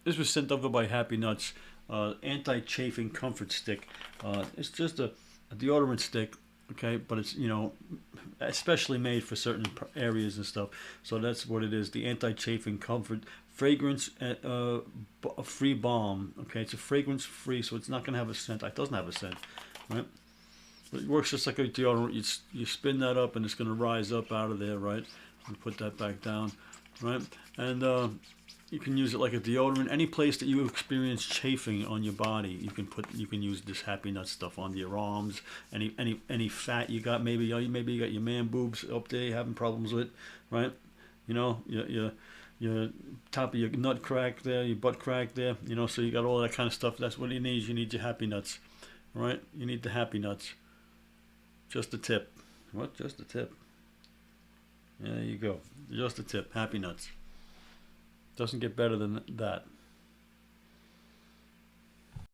This was sent over by Happy Nuts. Anti-chafing comfort stick. It's just a deodorant stick, okay, but it's, you know, especially made for certain areas and stuff. So that's what it is. The anti-chafing comfort fragrance free balm. Okay, it's a fragrance free, so it's not going to have a scent. It doesn't have a scent, right? It works just like a deodorant. You spin that up and it's going to rise up out of there, right? And put that back down, right? And you can use it like a deodorant. Any place that you experience chafing on your body, you can use this Happy Nut stuff on your arms. Any fat you got, maybe you got your man boobs up there you're having problems with, right? You know, your top of your nut crack there, your butt crack there. You know, so you got all that kind of stuff. That's what you need. You need your Happy Nuts, right? You need the Happy Nuts. Just a tip. What? Just a tip. Yeah, there you go. Just a tip. Happy Nuts. Doesn't get better than that.